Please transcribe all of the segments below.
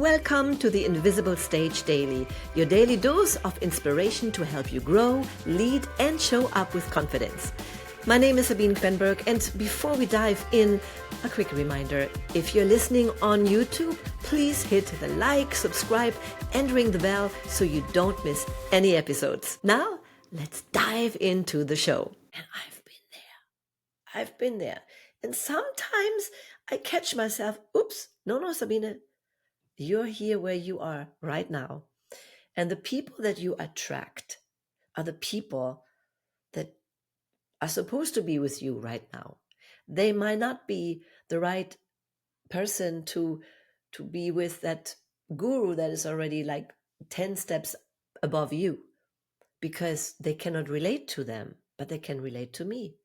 Welcome to the Invisible Stage Daily, your daily dose of inspiration to help you grow, lead, and show up with confidence. My name is Sabine, and before we dive in, a quick reminder, if you're listening on YouTube, please hit the like, subscribe, and ring the bell so you don't miss any episodes. Now, let's dive into the show. And I've been there. And sometimes I catch myself, no, Sabine, you're here where you are right now. And the people that you attract are the people that are supposed to be with you right now. They might not be the right person to be with that guru that is already like 10 steps above you, because they cannot relate to them, but they can relate to me.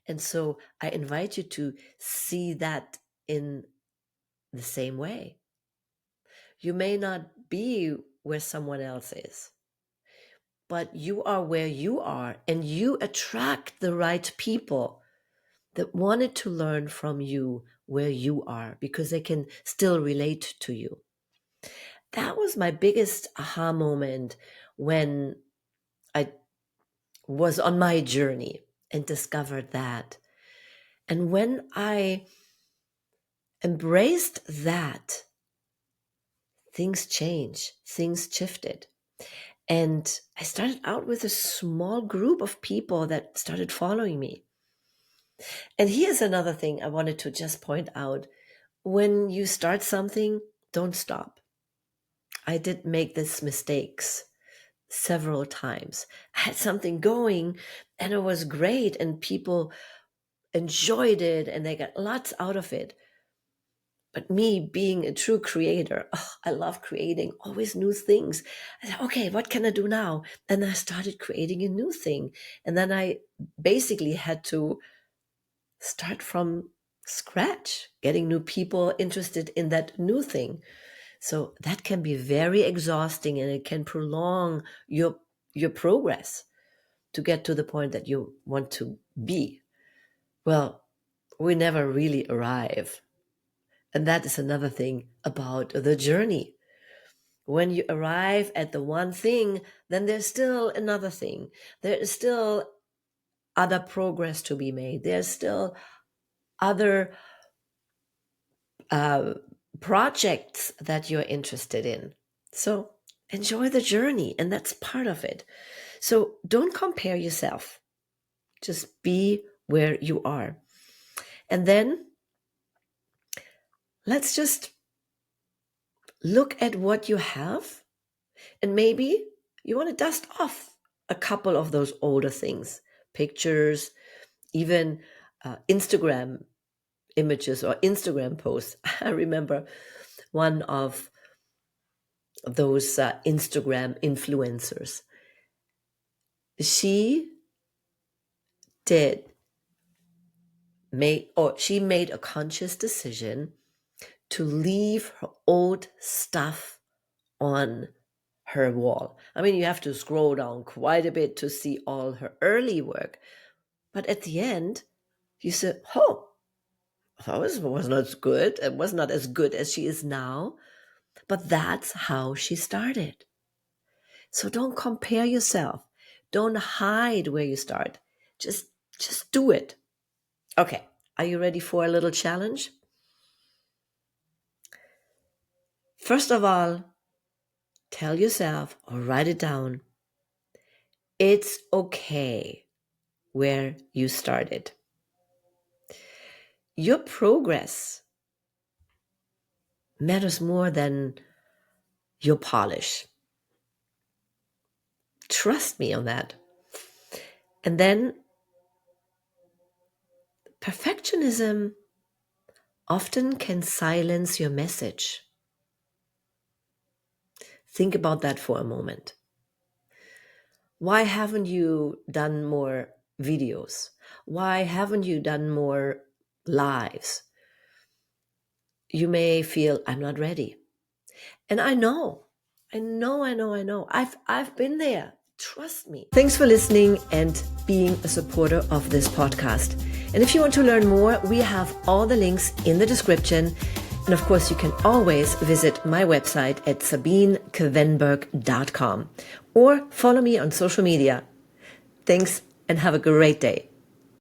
And so I invite you to see that in the same way. You may not be where someone else is, but you are where you are, and you attract the right people that wanted to learn from you where you are, because they can still relate to you. That was my biggest aha moment when I was on my journey and discovered that. And when I embraced that, things changed, things shifted. And I started out with a small group of people that started following me. And here's another thing I wanted to just point out. When you start something, don't stop. I did make these mistakes several times. I had something going and it was great and people enjoyed it and they got lots out of it. But me being a true creator, I love creating always new things. I said, okay, what can I do now? And I started creating a new thing. And then I basically had to start from scratch, getting new people interested in that new thing. So that can be very exhausting, and it can prolong your progress to get to the point that you want to be. Well, we never really arrive. And that is another thing about the journey. When you arrive at the one thing, then there's still another thing. There is still other progress to be made. There's still other projects that you're interested in. So enjoy the journey, and that's part of it. So don't compare yourself. Just be where you are. And then let's just look at what you have, and maybe you want to dust off a couple of those older things, pictures, even Instagram images or Instagram posts. I remember one of those Instagram influencers. She made a conscious decision to leave her old stuff on her wall. I mean, you have to scroll down quite a bit to see all her early work. But at the end, you said, that was not good. It was not as good as she is now. But that's how she started. So don't compare yourself. Don't hide where you start. Just do it. Okay, are you ready for a little challenge? First of all, tell yourself or write it down. It's okay where you started. Your progress matters more than your polish. Trust me on that. And then perfectionism often can silence your message. Think about that for a moment. Why haven't you done more videos? Why haven't you done more lives? You may feel, I'm not ready. And I know. I've been there. Trust me. Thanks for listening and being a supporter of this podcast. And if you want to learn more, we have all the links in the description. And of course, you can always visit my website at sabinequenberg.com or follow me on social media. Thanks and have a great day.